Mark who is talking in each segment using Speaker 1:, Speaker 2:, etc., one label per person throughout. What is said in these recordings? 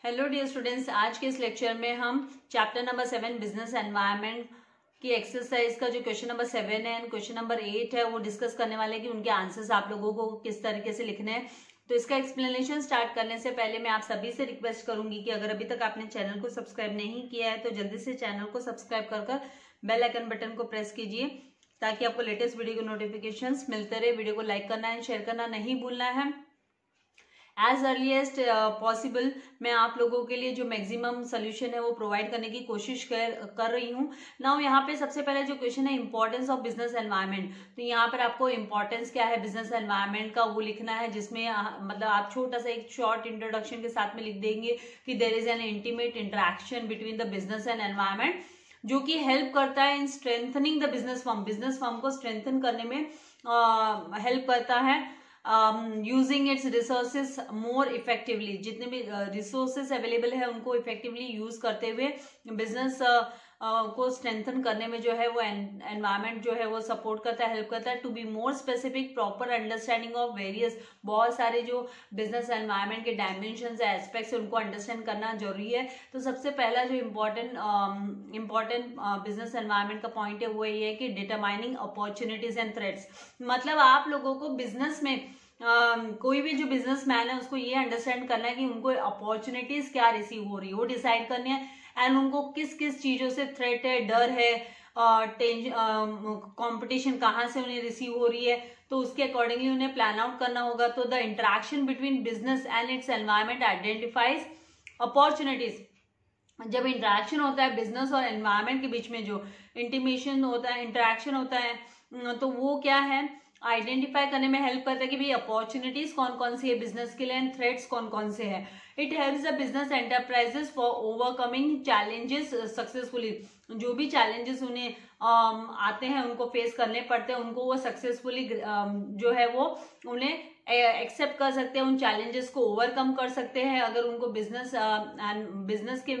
Speaker 1: Hello dear students, आज के इस लेक्चर में हम चैप्टर नंबर 7 बिजनेस एनवायरनमेंट की एक्सरसाइज का जो क्वेश्चन नंबर 7 है, क्वेश्चन नंबर 8 है, वो डिस्कस करने वाले हैं कि उनके आंसर्स आप लोगों को किस तरीके से लिखने हैं। तो इसका एक्सप्लेनेशन स्टार्ट करने से पहले मैं आप सभी से रिक्वेस्ट करूंगी कि अगर अभी तक आपने चैनल को सब्सक्राइब नहीं किया है तो जल्दी से चैनल को सब्सक्राइब कर बेल आइकन बटन को प्रेस कीजिए ताकि आपको लेटेस्ट वीडियो के नोटिफिकेशंस मिलते रहे। वीडियो को लाइक करना एंड शेयर करना नहीं भूलना है। एज अर्लीस्ट पॉसिबल मैं आप लोगों के लिए जो मैक्सिमम सोल्यूशन है वो प्रोवाइड करने की कोशिश कर रही हूँ। नाउ यहाँ पे सबसे पहले जो क्वेश्चन है इंपॉर्टेंस ऑफ बिजनेस एनवायरनमेंट, तो यहाँ पर आपको इंपॉर्टेंस क्या है बिजनेस एनवायरनमेंट का वो लिखना है, जिसमें मतलब आप छोटा सा एक शॉर्ट इंट्रोडक्शन के साथ में लिख देंगे कि there is an intimate interaction between the business and environment जो कि हेल्प करता है in strengthening the business firm को स्ट्रेंथन करने में हेल्प करता है using its resources more effectively. जितने भी रिसोर्सेस अवेलेबल है उनको इफेक्टिवली यूज करते हुए बिजनेस को स्ट्रेंथन करने में जो है वो एनवायरनमेंट जो है वो सपोर्ट करता है, हेल्प करता है। To be more specific proper understanding of various, बहुत सारे जो बिजनेस एनवायरनमेंट के डायमेंशंस है, एस्पेक्ट्स, उनको अंडरस्टैंड करना जरूरी है। तो सबसे पहला जो इम्पोर्टेंट बिजनेस एनवायरनमेंट का पॉइंट है वो ये है कि डिटरमाइनिंग अपॉर्चुनिटीज एंड थ्रेट्स। मतलब आप लोगों को बिजनेस में कोई भी जो बिजनेसमैन है उसको ये अंडरस्टैंड करना है कि उनको अपॉर्चुनिटीज क्या रिसीव हो रही है, वो डिसाइड करनी है। एंड उनको किस किस चीजों से थ्रेट है, डर है, कंपटीशन कहाँ से उन्हें रिसीव हो रही है, तो उसके अकॉर्डिंगली उन्हें प्लान आउट करना होगा। तो the interaction between business and it's environment identifies opportunities. जब इंटरेक्शन होता है बिजनेस और एनवायरनमेंट के बीच में, जो इंटीमेशन होता है, इंटरेक्शन होता है, तो वो क्या है, आइडेंटिफाई करने में हेल्प करता है कि भाई अपॉर्चुनिटीज कौन कौन सी है बिजनेस के लिए एंड थ्रेट्स कौन कौन से है। It helps the business enterprises for overcoming challenges successfully. जो भी चैलेंजेस उन्हें आते हैं, उनको फेस करने पड़ते हैं, उनको वो सक्सेसफुली जो है वो उन्हें एक्सेप्ट कर सकते हैं, उन चैलेंजेस को ओवरकम कर सकते हैं अगर उनको बिजनेस के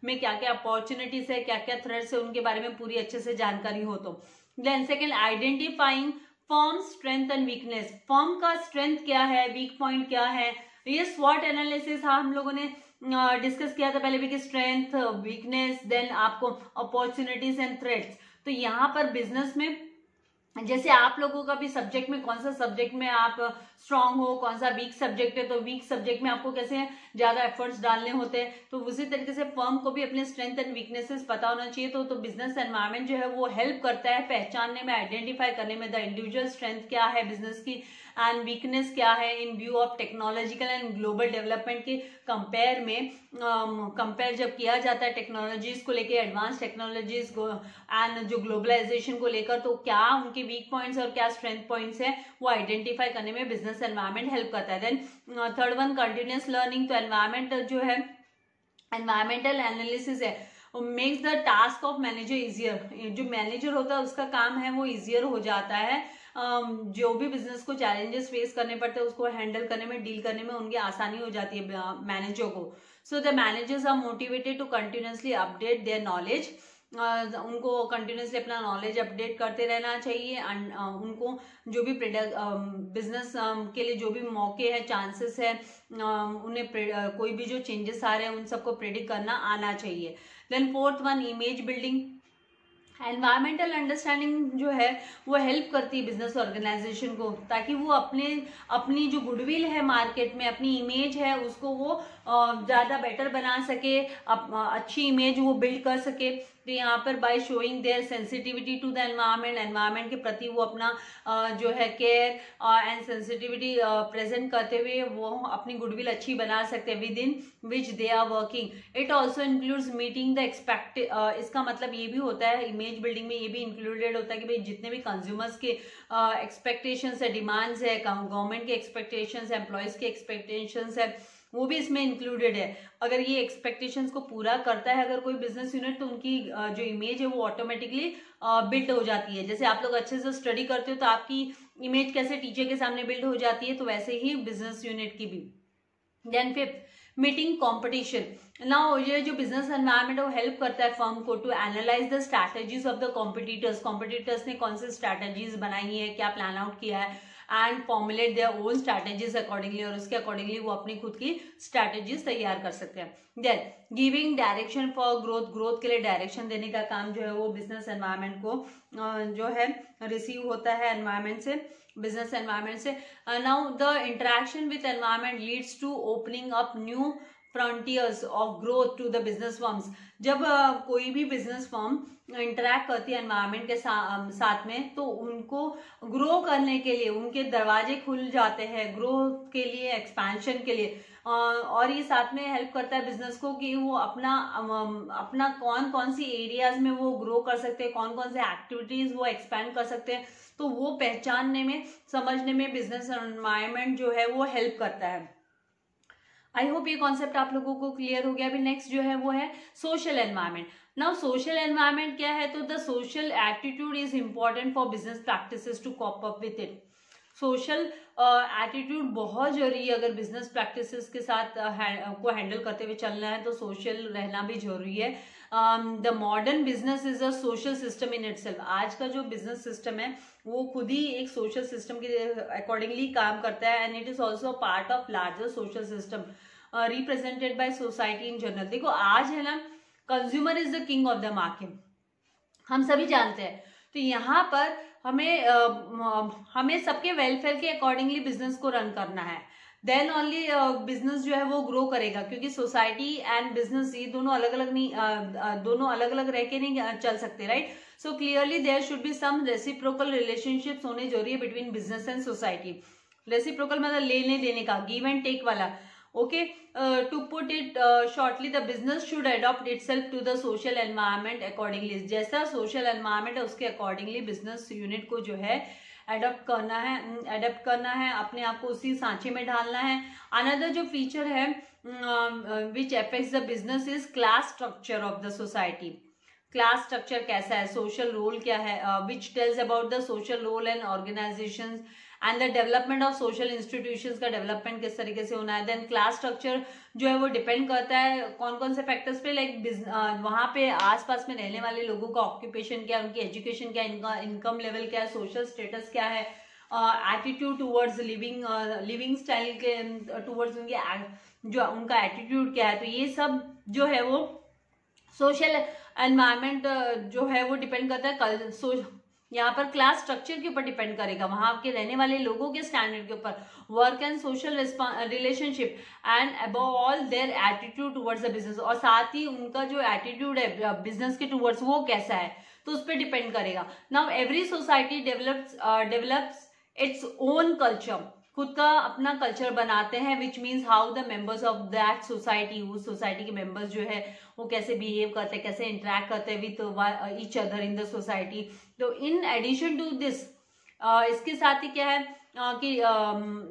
Speaker 1: में क्या क्या अपॉर्चुनिटीज है, क्या क्या थ्रेट्स है, उनके बारे में पूरी अच्छे से जानकारी हो। तो then second, identifying firm strength and weakness. Firm का स्ट्रेंथ क्या है, वीक पॉइंट क्या है, ये स्वॉट एनालिसिस हम लोगों ने डिस्कस किया था पहले भी कि स्ट्रेंथ, वीकनेस, देन आपको अपॉर्चुनिटीज एंड थ्रेट्स। तो यहाँ पर बिजनेस में जैसे आप लोगों का भी सब्जेक्ट में कौन सा सब्जेक्ट में आप स्ट्रांग हो, कौन सा वीक सब्जेक्ट है, तो वीक सब्जेक्ट में आपको कैसे ज्यादा एफर्ट्स डालने होते हैं, तो उसी तरीके से फर्म को भी अपने स्ट्रेंथ एंड वीकनेसेस पता होना चाहिए। तो बिजनेस एनवायरनमेंट जो है वो हेल्प करता है पहचानने में, आइडेंटिफाई करने में द इंडिविजुअल स्ट्रेंथ क्या है बिजनेस की एंड वीकनेस क्या है इन view of technological and global development के कंपेयर में। कंपेयर जब किया जाता है टेक्नोलॉजीज को लेकर, एडवांस टेक्नोलॉजीज एंड जो ग्लोबलाइजेशन को लेकर, तो क्या उनके वीक पॉइंट्स और क्या स्ट्रेंथ पॉइंट्स है वो आइडेंटिफाई करने में बिजनेस एनवायरनमेंट हेल्प करता है। Then third one, continuous learning. तो एनवायरनमेंट जो है, एनवायरमेंटल एनालिसिस है, makes the task of manager easier. जो मैनेजर होता है उसका काम है वो इजियर हो जाता है। जो भी बिजनेस को चैलेंजेस फेस करने पड़ते हैं उसको हैंडल करने में, डील करने में उनकी आसानी हो जाती है मैनेजर को। So the managers are motivated to continuously update their knowledge. उनको कंटिन्यूसली अपना नॉलेज अपडेट करते रहना चाहिए। उनको जो भी बिजनेस के लिए जो भी मौके हैं, चांसेस है, उन्हें कोई भी जो चेंजेस आ रहे हैं उन सबको प्रेडिक्ट करना आना चाहिए। Then fourth one, image building. Environmental understanding जो है वो हेल्प करती है बिजनेस ऑर्गेनाइजेशन को, ताकि वो अपनी जो गुडविल है मार्केट में, अपनी इमेज है उसको वो ज्यादा बेटर बना सके, अच्छी इमेज वो बिल्ड कर सके। तो यहाँ पर by showing their sensitivity to the environment, environment के प्रति वो अपना जो है केयर एंड सेंसिटिविटी प्रेजेंट करते हुए वो अपनी गुडविल अच्छी बना सकते हैं within which they are working. It also includes meeting the expect. इसका मतलब ये भी होता है, इमेज बिल्डिंग में ये भी इंक्लूडेड होता है कि भाई जितने भी कंज्यूमर्स के एक्सपेक्टेशंस है, डिमांड्स है, गवर्नमेंट के एक्सपेक्टेशंस है, एम्प्लॉयज के एक्सपेक्टेशंस है, वो भी इसमें इंक्लूडेड है। अगर ये एक्सपेक्टेशंस को पूरा करता है अगर कोई बिजनेस यूनिट, तो उनकी जो इमेज है वो ऑटोमेटिकली बिल्ड हो जाती है। जैसे आप लोग अच्छे से स्टडी करते हो तो आपकी इमेज कैसे टीचर के सामने बिल्ड हो जाती है, तो वैसे ही बिजनेस यूनिट की भी। Then fifth, meeting competition. Now ये जो बिजनेस एनवायरनमेंट है वो हेल्प करता है फर्म को to analyse the strategies of the competitors. Competitors ने कौन सी स्ट्रैटेजीज बनाई है, क्या प्लान आउट किया है, and formulate their own strategies accordingly, और उसके अकॉर्डिंगली वो अपनी खुद की स्ट्रैटेजीज तैयार कर सकते हैं. Then giving direction for growth, growth के लिए डायरेक्शन देने का काम जो है वो बिजनेस एनवायरनमेंट को जो है रिसीव होता है एनवायरनमेंट से, बिजनेस एनवायरनमेंट से. Now the interaction with environment leads to opening up new frontiers of growth to the business firms. जब कोई भी बिजनेस फर्म इंटरेक्ट करती है एनवायरनमेंट के साथ में, तो उनको ग्रो करने के लिए उनके दरवाजे खुल जाते हैं, ग्रोथ के लिए, एक्सपेंशन के लिए. और ये साथ में हेल्प करता है बिजनेस को कि वो अपना कौन कौन सी एरियाज में वो ग्रो कर सकते हैं, कौन कौन से एक्टिविटीज वो एक्सपैंड कर सकते हैं. तो वो पहचानने में, समझने में बिजनेस एनवायरनमेंट जो है वो हेल्प करता है. आई होप ये कॉन्सेप्ट आप लोगों को क्लियर हो गया. अभी नेक्स्ट जो है वो है social environment. Now social environment क्या है? तो the social attitude is important for business practices to cope up with it. Social attitude बहुत जरूरी है. अगर बिजनेस प्रैक्टिसेस के साथ को हैंडल करते हुए चलना है तो सोशल रहना भी जरूरी है. The modern business is a social system in itself. आज का जो बिजनेस सिस्टम है वो खुद ही एक सोशल सिस्टम के अकॉर्डिंगली काम करता है, and it is also part of larger social system represented by society in general. देखो आज है ना, consumer is the king of the market, हम सभी जानते हैं. तो यहाँ पर हमें सबके वेलफेयर के अकॉर्डिंगली बिजनेस को रन करना है. देन ओनली बिजनेस जो है वो ग्रो करेगा, क्योंकि सोसाइटी एंड बिजनेस ये दोनों अलग अलग नहीं, दोनों अलग अलग रह के नहीं चल सकते, right. So clearly there should be some reciprocal relationships होने जरूरी है between business and society. Reciprocal मतलब लेने देने का, गिव एंड टेक वाला. Okay, to put it shortly, the business should adopt itself to the social environment accordingly. जैसा social environment है उसके accordingly business unit को जो है अडॉप्ट करना है, अपने आप को उसी सांचे में डालना है. अनदर जो फीचर है which affects the business is class structure of the society. Class structure कैसा है, सोशल रोल क्या है, which tells about the social role and organisations and the development of social institutions का डेवलपमेंट किस तरीके से होना है. देन क्लास स्ट्रक्चर जो है वो डिपेंड करता है कौन कौन से फैक्टर्स पे, लाइक वहाँ पे आसपास में रहने वाले लोगों का ऑक्यूपेशन क्या है, उनकी एजुकेशन क्या है, इनका इनकम लेवल क्या है, सोशल स्टेटस क्या है, एटीट्यूड टूवर्ड्स लिविंग स्टाइल के टूवर्ड्स उनके जो उनका एटीट्यूड क्या है. तो ये सब जो है वो सोशल एनवायरनमेंट जो है वो डिपेंड करता है. यहाँ पर क्लास स्ट्रक्चर के ऊपर डिपेंड करेगा, वहां के रहने वाले लोगों के स्टैंडर्ड के ऊपर, work and social relationship and above all their attitude towards the business. और साथ ही उनका जो एटीट्यूड है बिजनेस के टुवर्ड्स वो कैसा है, तो उस पर डिपेंड करेगा. Now every society develops its own culture, खुद का अपना कल्चर बनाते हैं, which means how the members of that society, उस सोसाइटी के मेंबर्स जो है वो कैसे बिहेव करते हैं, कैसे इंटरेक्ट करते हैं with each other in the society. तो इन एडिशन टू दिस इसके साथ ही क्या है कि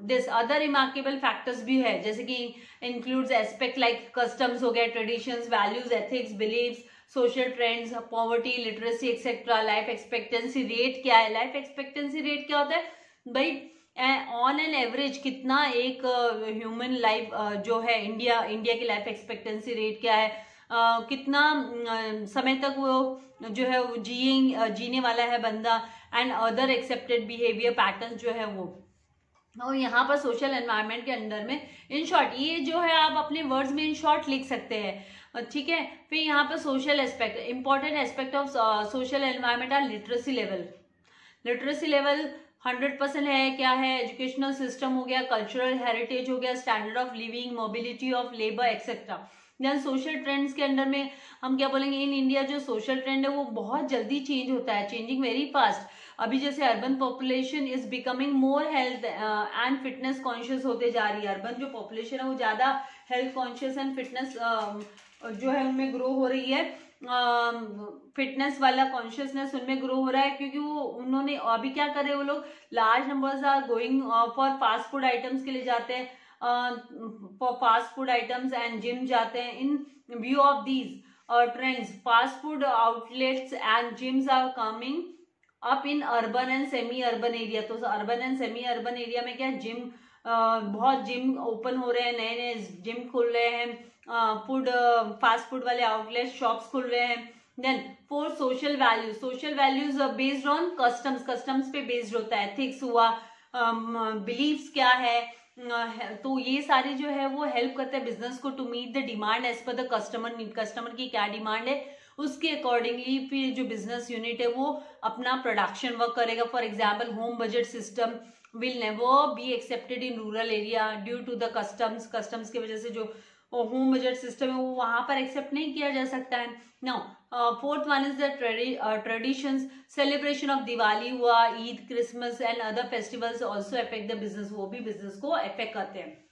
Speaker 1: दिस अदर रिमार्केबल फैक्टर्स भी है, जैसे कि इंक्लूड्स एस्पेक्ट लाइक कस्टम्स हो गए, traditions, values, ethics, beliefs, social trends, poverty, literacy etcetera. Life expectancy rate क्या है, लाइफ एक्सपेक्टेंसी रेट क्या होता है भाई, ऑन एन एवरेज कितना एक ह्यूमन लाइफ जो है इंडिया की लाइफ एक्सपेक्टेंसी रेट क्या है, कितना समय तक वो जो है वो जीने वाला है बंदा, and other accepted behaviour pattern जो है वो. और यहाँ पर सोशल एनवायरनमेंट के अंडर में इन शॉर्ट ये जो है आप अपने वर्ड्स में इन शॉर्ट लिख सकते हैं, ठीक है. फिर यहाँ पर social aspect, important aspect of social environment are literacy level. Literacy level 100% है, क्या है, एजुकेशनल सिस्टम हो गया, कल्चरल हेरिटेज हो गया, standard of living, mobility of labour etcetera. Then social trends के अंडर में हम क्या बोलेंगे, इन इंडिया जो सोशल ट्रेंड है वो बहुत जल्दी चेंज होता है, चेंजिंग वेरी फास्ट. अभी जैसे urban population is becoming more health and fitness conscious होते जा रही है. अर्बन जो पॉपुलेशन है वो ज्यादा हेल्थ कॉन्शियस एंड फिटनेस जो है उनमें ग्रो हो रही है, फिटनेस वाला कॉन्शियसनेस उनमें ग्रो हो रहा है, क्योंकि वो उन्होंने अभी क्या कर रहे हैं, वो लोग large numbers are going for fast food items के लिए जाते हैं, for fast food items and gym जाते हैं. In view of these trends fast food outlets and gyms are coming up in urban and semi urban area. तो urban and semi urban area में क्या gym, बहुत gym open हो रहे हैं, नए नए जिम खुल रहे हैं, फूड फास्ट फूड वाले आउटलेट शॉप्स खुल रहे हैं. Then four social values based on customs पे बेस्ड होता है, एथिक्स हुआ, बिलीव्स क्या है, तो ये सारे जो है वो हेल्प करते हैं बिजनेस को to meet the demand as per the customer need. Customer की क्या डिमांड है उसके अकॉर्डिंगली फिर जो बिजनेस यूनिट है वो अपना प्रोडक्शन वर्क करेगा। For example home budget system will never be accepted in rural area due to the customs की वजह से जो होम बजट सिस्टम है वो वहां पर एक्सेप्ट नहीं किया जा सकता है। Now fourth one is the traditions, celebration of Diwali हुआ, Eid, Christmas and other festivals also affect the business, वो भी बिजनेस को अफेक्ट करते हैं।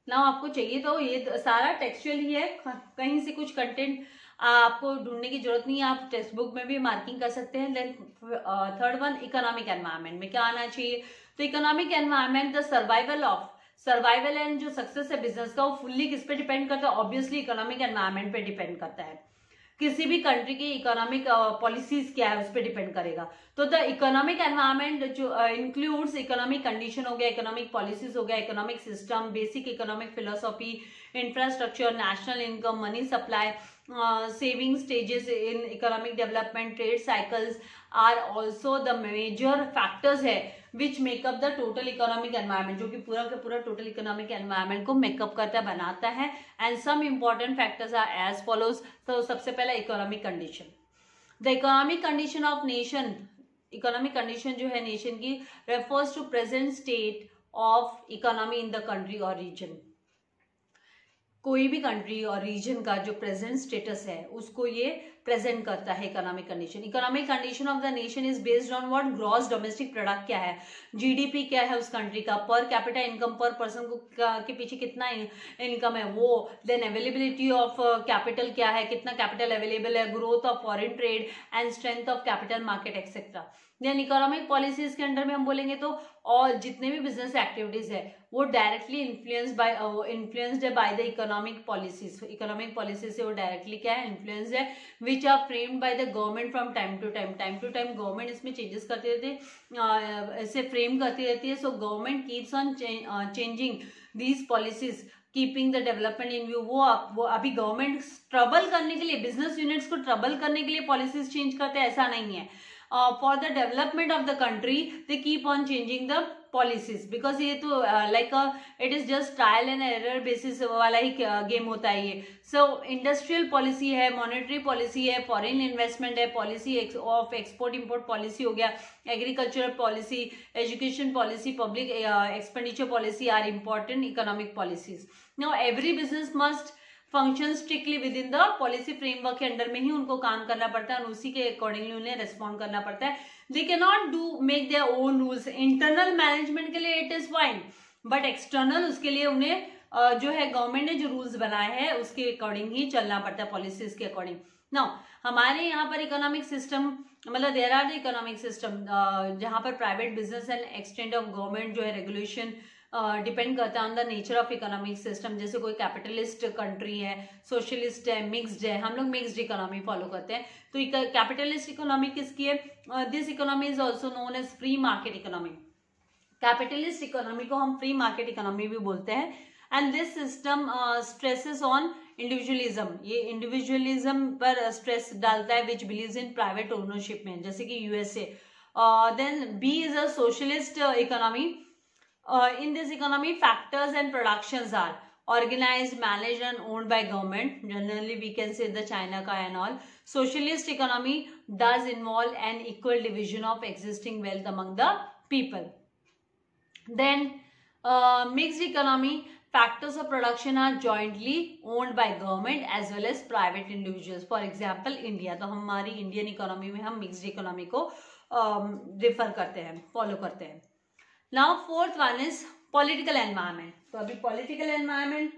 Speaker 1: नाउ आपको चाहिए तो ये सारा टेक्सचुअल ही है, कहीं से कुछ कंटेंट आपको ढूंढने की जरूरत नहीं है, आप टेक्स्ट बुक में भी मार्किंग कर सकते हैं। Then third one, economic environment में क्या आना चाहिए, तो economic environment the survival and जो सक्सेस है बिजनेस का वो फुल्ली किस पे डिपेंड करता है, ऑब्वियसली इकोनॉमिक एनवायरनमेंट पे डिपेंड करता है। किसी भी कंट्री की इकोनॉमिक पॉलिसीज क्या है उस पर डिपेंड करेगा। तो द इकोनॉमिक एनवायरनमेंट जो इंक्लूड्स इकोनॉमिक कंडीशन हो गया, इकोनॉमिक पॉलिसीज हो गया, economic system, basic economic philosophy, infrastructure, national income, money supply, saving stages in economic development, trade cycles are also the major factors है which make up the total economic environment, जो कि पूरा का पूरा total economic environment को make up करता है, बनाता है। and some important factors are as follows। तो सबसे पहला economic condition, the economic condition of nation, economic condition जो है nation की refers to present state of economy in the country or region। कोई भी कंट्री और रीजन का जो प्रेजेंट स्टेटस है उसको ये प्रेजेंट करता है economic condition. Economic condition of the nation is based on what, gross domestic product क्या है, जीडीपी क्या है उस कंट्री का, पर कैपिटा इनकम पर पर्सन को के पीछे कितना इनकम है वो, देन अवेलेबिलिटी ऑफ कैपिटल क्या है, कितना कैपिटल अवेलेबल है, growth of foreign trade and strength of capital market etcetera. Then economic policies के अंडर में हम बोलेंगे तो और जितने भी बिजनेस एक्टिविटीज है वो डायरेक्टली इन्फ्लुएंस्ड है by the economic policies. Economic policy से वो डायरेक्टली क्या है, इन्फ्लुएंस्ड है, which are framed by the government from time to time government इसमें चेंजेस करती रहती है, इसे फ्रेम करती रहती है। So government keeps on changing these policies keeping the development in view. वो अभी गवर्नमेंट ट्रबल करने के लिए, बिजनेस यूनिट्स को ट्रबल करने के लिए पॉलिसीज चेंज करते हैं, ऐसा नहीं है। For the development of the country they keep on changing the policies, because ये तो like it is just trial and error basis वाला ही गेम होता है ये। सो इंडस्ट्रियल पॉलिसी है, मॉनेटरी पॉलिसी है, फॉरेन इन्वेस्टमेंट है, policy of export import policy हो गया, agricultural policy, education policy, public expenditure policy are important economic policies. Now every business must function strictly within the policy framework के under में ही उनको काम करना पड़ता है और उसी के अकॉर्डिंगली उन्हें रेस्पॉन्ड करना पड़ता है। They can not do make their own rules. Internal management के लिए it is fine, but external उसके लिए उन्हें जो है गवर्नमेंट ने जो रूल्स बनाए हैं उसके अकॉर्डिंग ही चलना पड़ता है, पॉलिसीज के अकॉर्डिंग। नाउ हमारे यहाँ पर इकोनॉमिक सिस्टम मतलब there are the economic system जहाँ पर private business and extend of government जो है रेगुलेशन डिपेंड करता है on the nature of economic system. जैसे कोई कैपिटलिस्ट कंट्री है, सोशलिस्ट है, मिक्स्ड है, हम लोग मिक्स्ड इकोनॉमी फॉलो करते हैं। तो कैपिटलिस्ट इकोनॉमी किसकी है, this economy is also known as free market economy. Capitalist economy को हम फ्री मार्केट इकोनॉमी भी बोलते हैं। And this system stresses on individualism, ये इंडिविजुअलिज्म पर स्ट्रेस डालता है, which believes in private ownership में, जैसे कि USA. Then B is a socialist economy. In this economy, factors and productions are organized, managed and owned by government. Generally, we can say the China ka and all. Socialist economy does involve an equal division of existing wealth among the people. Then, mixed economy, factors of production are jointly owned by government as well as private individuals. For example, India. तो हमारी Indian economy में हम mixed economy को refer करते हैं, follow करते हैं। Now fourth one is political environment. तो अभी political environment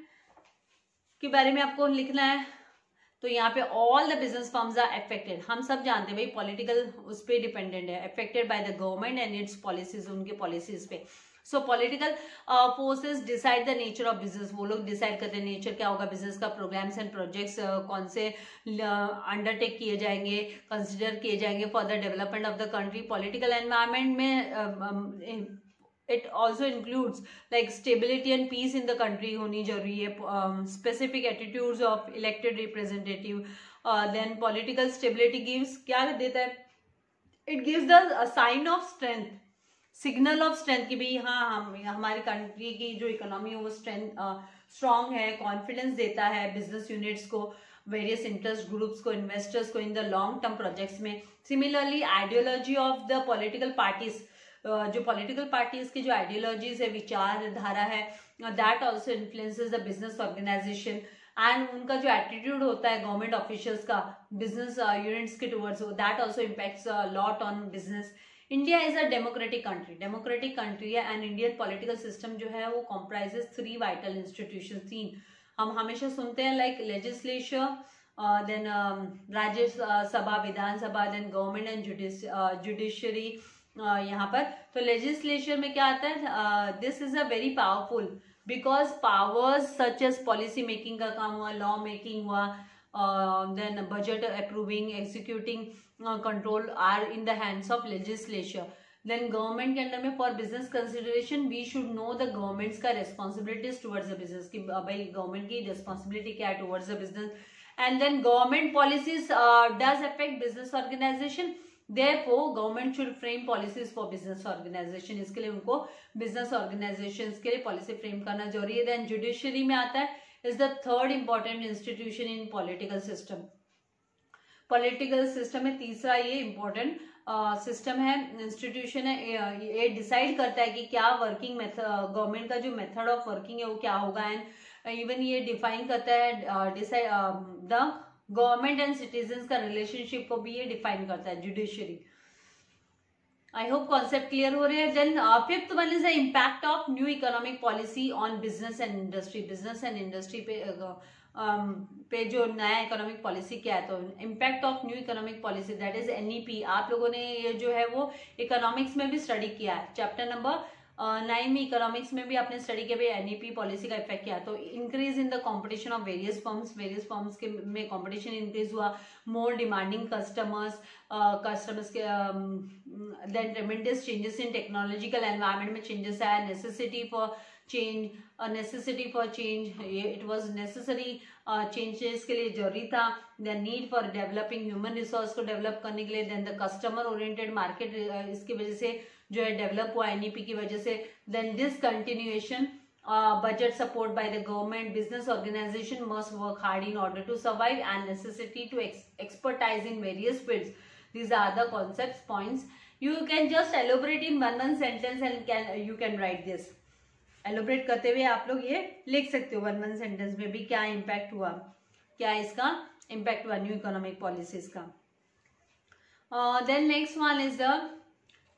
Speaker 1: के बारे में आपको लिखना है। तो यहाँ पे all the business firms are affected. हम सब जानते हैं भाई political उस पे डिपेंडेंट है, affected by the government and its policies, उनके policies पे। So political forces decide the nature of business. वो लोग डिसाइड करते हैं नेचर क्या होगा बिजनेस का, प्रोग्राम्स एंड प्रोजेक्ट्स कौन से अंडरटेक किए जाएंगे, कंसिडर किए जाएंगे for the development of the country. Political environment में it also includes like stability and peace in the country होनी जरूरी है, specific attitudes of elected representative, then political stability gives क्या देता है, it gives the a sign of strength, signal of strength की भाई हाँ हम हमारी कंट्री की जो इकोनॉमी है वो स्ट्रांग है, कॉन्फिडेंस देता है बिजनेस यूनिट्स को, वेरियस इंटरेस्ट ग्रुप्स को, इन्वेस्टर्स को in the long term projects में। Similarly ideology of the political parties, जो पॉलिटिकल पार्टीज की जो आइडियोलॉजीज है, विचारधारा है, that also influences the business organisation, and उनका जो एटीट्यूड होता है गवर्नमेंट ऑफिशियल्स का बिजनेस यूनिट्स के towards, that also impacts lot on business. India is a democratic country है, एंड इंडियन पॉलिटिकल सिस्टम जो है वो कॉम्प्राइजेस 3 वाइटल इंस्टीट्यूशन। 3 हम हमेशा सुनते हैं, like legislature, then Rajya Sabha, Vidhan Sabha, then government and judiciary. यहाँ पर तो लेजिस्लेचर में क्या आता है, this is a very powerful because powers such as policy making का काम हुआ, लॉ मेकिंग हुआ, then budget approving, executing control are in the hands of legislature. Then government के अंडर में for business consideration we should know the government's का responsibilities towards the business, की भाई government की रिस्पॉन्सिबिलिटी क्या है towards the business, and then government policies does affect business organization, therefore government should frame policies for business organization। इसके लिए उनको business organisation के लिए पॉलिसी फ्रेम करना जरूरी है। देन जुडिशरी में आता है, is the third important institution in political system. Political system में तीसरा ये इंपॉर्टेंट सिस्टम है, इंस्टीट्यूशन है, ये डिसाइड करता है कि क्या वर्किंग मेथड, गवर्नमेंट का जो मेथड ऑफ वर्किंग है वो क्या होगा, एंड इवन ये डिफाइन करता है द गवर्नमेंट एंड सिटीजन्स का रिलेशनशिप को भी ये डिफाइन करता है, judiciary. I hope concept clear हो रहे हैं। Then fifth one is the impact of new economic policy on business and industry. Business and industry पे जो नया इकोनॉमिक पॉलिसी क्या है, तो impact of new economic policy that is NEP. आप लोगों ने ये जो है वो इकोनॉमिक्स में भी स्टडी किया है, चैप्टर नंबर 9 में इकोनॉमिक्स में भी आपने स्टडी किया भाई एनईपी पॉलिसी का इफेक्ट क्या है। तो increase in the competition of various firms के में कंपटीशन इंक्रीज हुआ, मोर डिमांडिंग कस्टमर्स के, then tremendous changes in technological environment में चेंजेस आया, necessity for change, it was necessary, changes के लिए जरूरी था। The need for developing human resource को डेवलप करने के लिए, then the customer oriented market इसकी वजह से जो है डेवलप हुआ एनईपी की वजह से। Then this continuation budget support by the government, business organization must work hard in order to survive, and necessity to expertise in various fields. These are the concepts points. You can just elaborate in one sentence and you can write this. Elaborate करते हुए आप लोग ये लिख सकते हो one sentence में भी क्या इम्पैक्ट हुआ, क्या इसका इम्पैक्ट हुआ न्यू इकोनॉमिक पॉलिसीज का। Then next one is the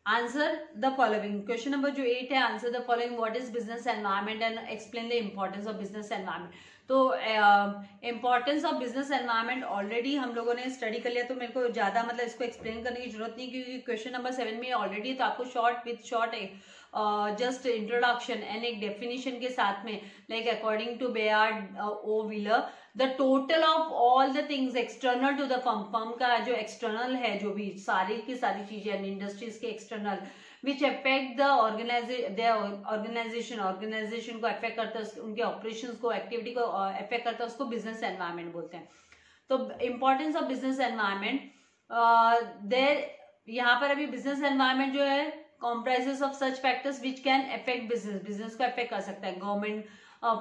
Speaker 1: answer the following. Question number जो 8 है, answer the following. What is business environment and explain the importance of business environment. तो importance of business environment already हम लोगों ने study कर लिया, तो मेरे को ज्यादा मतलब इसको एक्सप्लेन करने की जरूरत नहीं, क्योंकि क्वेश्चन नंबर 7 में ऑलरेडी, तो आपको शॉर्ट जस्ट इंट्रोडक्शन एंड एक डेफिनेशन के साथ में, like according to Bayard O Wheeler the total of all the things external to the firm का जो एक्सटर्नल है, जो भी सारी की सारी चीजें इंडस्ट्रीज के external which affect the organization को अफेक्ट करता है, उनके ऑपरेशंस को, एक्टिविटी को अफेक्ट करता है, उसको बिजनेस एनवायरनमेंट बोलते हैं। तो importance of business environment there, यहाँ पर अभी बिजनेस एनवायरनमेंट जो है comprises of such factors which can affect business को अफेक्ट कर सकता है। गवर्नमेंट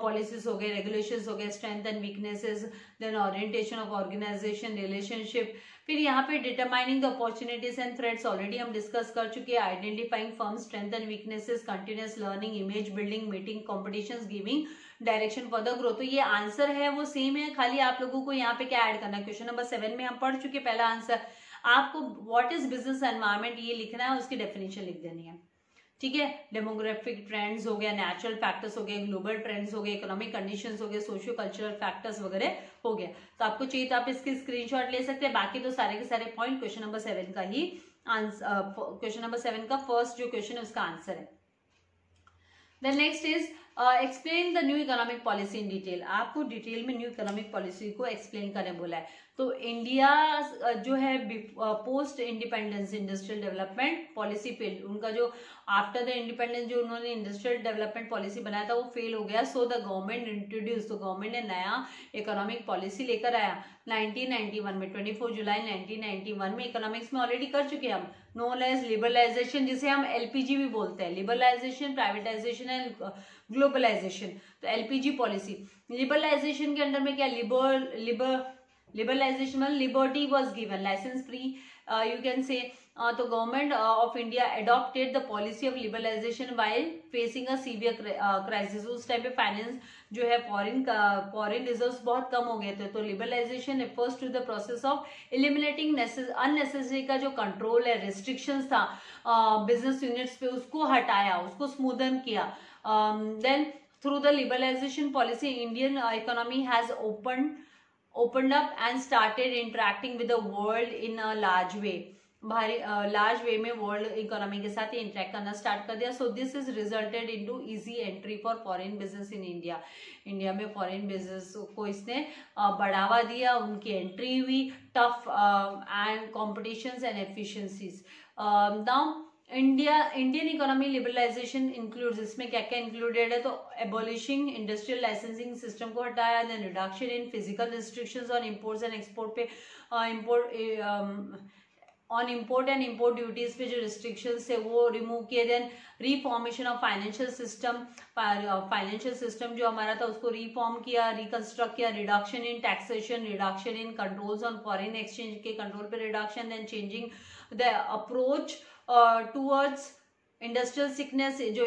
Speaker 1: पॉलिसीज हो गए, रेगुलेशंस हो गए, strength and weaknesses, then orientation of organization, relationship. फिर यहाँ पे determining the opportunities and threats already हम डिस्कस कर चुके हैं, identifying firm strength and weaknesses, continuous learning, image building, meeting competitions, giving direction for the growth. तो ये answer है वो सेम है, खाली आप लोगों को यहाँ पे क्या ऐड करना है। क्वेश्चन नंबर 7 में हम पढ़ चुके पहला आंसर, आपको व्हाट इज बिजनेस एनवायरनमेंट ये लिखना है, उसकी डेफिनेशन लिख देनी है, ठीक है। डेमोग्राफिक ट्रेंड्स हो गया, नेचुरल फैक्टर्स हो गए, ग्लोबल ट्रेंड्स हो गए, इकोनॉमिक कंडीशंस हो गए, सोशियो कल्चरल फैक्टर्स वगैरह हो गया। तो आपको चाहिए तो आप इसकी स्क्रीनशॉट ले सकते हैं, बाकी तो सारे के सारे पॉइंट क्वेश्चन नंबर 7 का ही आंसर, क्वेश्चन नंबर 7 का फर्स्ट जो क्वेश्चन है उसका आंसर है। Then next is explain the new economic policy in detail. आपको डिटेल में न्यू इकोनॉमिक पॉलिसी को एक्सप्लेन करने बोला है। तो इंडिया जो है post independence industrial development policy fail, उनका जो आफ्टर द इंडिपेंडेंस जो उन्होंने इंडस्ट्रियल डेवलपमेंट पॉलिसी बनाया था वो फेल हो गया। सो द गवर्नमेंट इंट्रोड्यूस, तो गवर्नमेंट ने नया इकोनॉमिक पॉलिसी लेकर आया 1991 में, 24 जुलाई 1991 में। इकोनॉमिक्स में ऑलरेडी कर चुके हैं हम, नोन एज लिबरलाइजेशन, जिसे हम एलपीजी भी बोलते हैं, लिबरलाइजेशन, प्राइवेटाइजेशन एंड ग्लोबलाइजेशन। तो एलपीजी पॉलिसी, लिबरलाइजेशन के अंडर में क्या, लिबरलाइजेशन मतलब liberty was given, licence free you can say. तो government of India adopted the policy of liberalisation while facing a severe crisis. उस टाइम पे finance जो है फॉरेन रिजर्व्स बहुत कम हो गए थे। तो liberalization refers to the process of eliminating unnecessary का जो कंट्रोल है, रिस्ट्रिक्शंस था बिजनेस यूनिट्स पे, उसको हटाया, उसको स्मूदन किया। Then through the liberalization policy Indian economy has opened up and started interacting with the world in a large way, भारी लार्ज वे में वर्ल्ड इकोनॉमी के साथ इंटरेक्ट करना स्टार्ट कर दिया। So this is resulted into easy entry for foreign business in India. India में foreign business को इसने बढ़ावा दिया, उनकी एंट्री हुई, tough and competitions and efficiencies. Now Indian economy liberalization includes, इसमें क्या क्या इंक्लूडेड है, तो एबॉलिशिंग इंडस्ट्रियल लाइसेंसिंग सिस्टम को हटाया, then reduction in physical restrictions on imports and export पे, on import and import duties पे जो रिस्ट्रिक्शंस थे वो रिमूव किए। Then reformation of financial system जो हमारा था उसको रीफॉर्म किया, रिकंस्ट्रक्ट किया, reduction in taxation, reduction in controls on foreign exchange के कंट्रोल पे reduction, then changing the approach towards industrial sickness, जो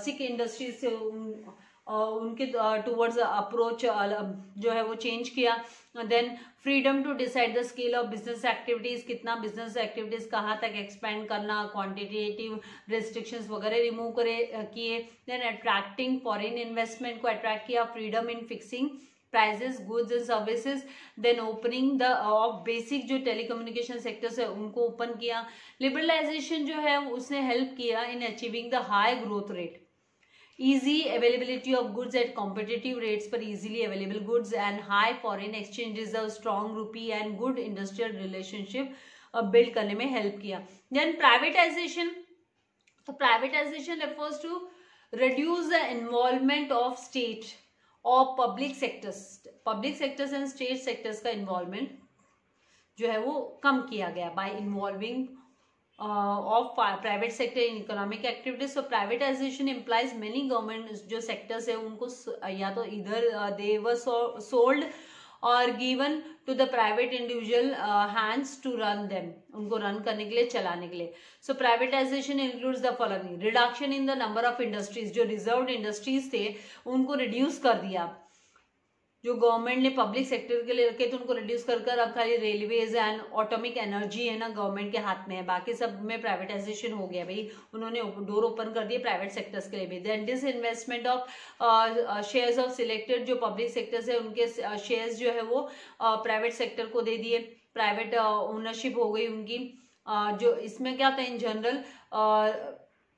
Speaker 1: सिक इंडस्ट्रीज से उनके टूवर्ड्स अप्रोच जो है वो चेंज किया। Then freedom to decide the scale of business activities, कितना बिजनेस एक्टिविटीज कहाँ तक एक्सपेंड करना, क्वांटिटेटिव रिस्ट्रिक्शंस वगैरह रिमूव किए। देन अट्रैक्टिंग फॉरेन इन्वेस्टमेंट को अट्रैक्ट किया, freedom in fixing prices goods and services, then opening the of basic जो telecommunication sectors है उनको ओपन किया। लिबरलाइजेशन जो है उसने हेल्प किया in achieving the high growth rate, easy availability of goods at competitive rates पर easily available goods and high foreign exchange reserve, strong rupee and good industrial relationship build करने में help किया। Then privatization, तो privatization refers to reduce the involvement of state or public sectors and state sectors का involvement जो है वो कम किया गया by involving of private sector in economic activities. So privatization implies many government जो sectors है उनको या तो either they were sold or given to the private individual hands to run them, उनको रन करने के लिए, चलाने के लिए। So privatization includes the following: reduction in the number of industries, जो reserved industries थे उनको reduce कर दिया, जो गवर्नमेंट ने पब्लिक सेक्टर के लिए रखे थे उनको रिड्यूस कर अब खाली रेलवेज एंड ऑटोमिक एनर्जी है ना गवर्नमेंट के हाथ में है, बाकी सब में प्राइवेटाइजेशन हो गया भाई, उन्होंने डोर ओपन कर दिए प्राइवेट सेक्टर्स के लिए भी। Then disinvestment of shares of selected जो पब्लिक सेक्टर्स है उनके शेयर्स जो है वो प्राइवेट सेक्टर को दे दिए, प्राइवेट ओनरशिप हो गई उनकी। जो इसमें क्या होता है इन जनरल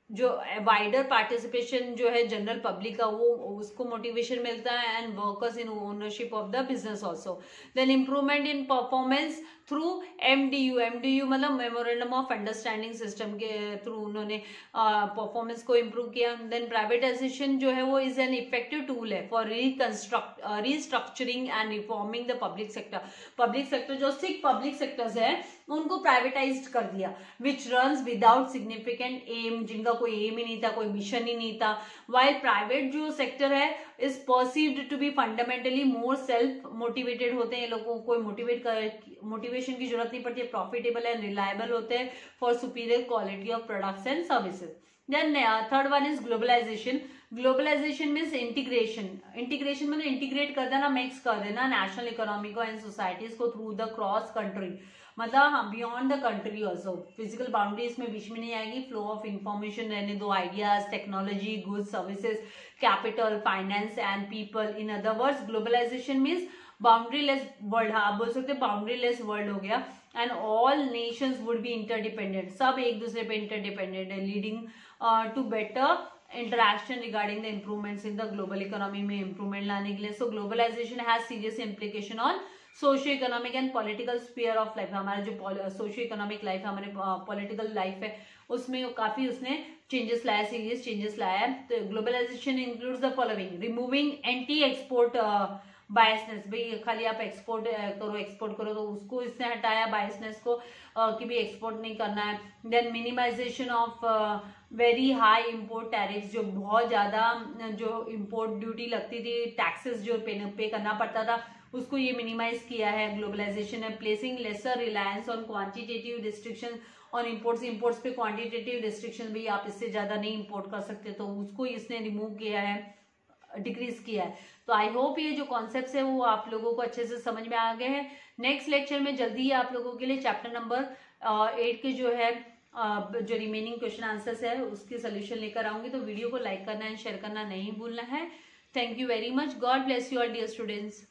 Speaker 1: जो वाइडर पार्टिसिपेशन जो है जनरल पब्लिक का वो उसको मोटिवेशन मिलता है and workers in ownership of the business also. Then improvement in performance through MOU मतलब मेमोरेंडम ऑफ अंडरस्टैंडिंग सिस्टम के थ्रू उन्होंने परफॉर्मेंस को इम्प्रूव किया। देन प्राइवेटाइजेशन जो है वो इज एन इफेक्टिव टूल है for restructuring and reforming the public sector जो सिक पब्लिक सेक्टर्स है उनको प्राइवेटाइज कर दिया, which runs without significant aim, जिनका कोई एम ही नहीं था, कोई मिशन ही नहीं था। वाइल प्राइवेट जो सेक्टर है is perceived to be fundamentally more self motivated होते हैं, लोगों को कोई मोटिवेशन की जरूरत नहीं पड़ती है, प्रॉफिटेबल एंड रिलायबल होते हैं for superior quality of products and services. Then third one is globalization. Globalization means integration मतलब इंटीग्रेट कर देना, मिक्स कर देना नेशनल इकोनॉमी को एंड सोसाइटीज को थ्रू द क्रॉस कंट्री, मतलब beyond the country also. Physical boundary इसमें बीच में नहीं आएगी, फ्लो ऑफ इंफॉर्मेशन रहने दो, ideas, technology, goods, services, capital, finance and people. In other words globalisation means boundaryless world. हाँ, आप बोल सकते हैं बाउंड्रीलेस वर्ल्ड हो गया and all nations would be interdependent, सब एक दूसरे पे इंटरडिपेंडेंट है, leading to better interaction regarding the improvements in the global economy में इम्प्रूवमेंट लाने के लिए। So globalisation has serious implication on socio economic and political sphere of life, हमारा जो सोशियो इकोनॉमिक लाइफ है, हमारे पॉलिटिकल लाइफ है, उसमें काफी उसने चेंजेस लाया, सीरियस चेंजेस लाया है। तो globalization includes the following: removing anti export biasness, भाई खाली आप एक्सपोर्ट करो तो उसको इसने हटाया, बायसनेस को कि भी एक्सपोर्ट नहीं करना है। Then minimization of very high import tariffs, जो बहुत ज्यादा जो इम्पोर्ट ड्यूटी लगती थी, टैक्सेस जो पे करना पड़ता था, उसको ये मिनिमाइज किया है ग्लोबलाइजेशन है। Placing lesser reliance on quantitative restriction on imports पे क्वांटिटेटिव रिस्ट्रिक्शन, भी आप इससे ज्यादा नहीं इम्पोर्ट कर सकते, तो उसको इसने रिमूव किया है, डिक्रीज किया है। तो आई होप ये जो कॉन्सेप्ट्स है वो आप लोगों को अच्छे से समझ में आ गए हैं। नेक्स्ट लेक्चर में जल्दी ही आप लोगों के लिए चैप्टर नंबर 8 के जो है जो रिमेनिंग क्वेश्चन आंसर्स है उसके सोल्यूशन लेकर आऊंगी। तो वीडियो को लाइक करना एंड शेयर करना नहीं भूलना है। Thank you very much. God bless you all dear students.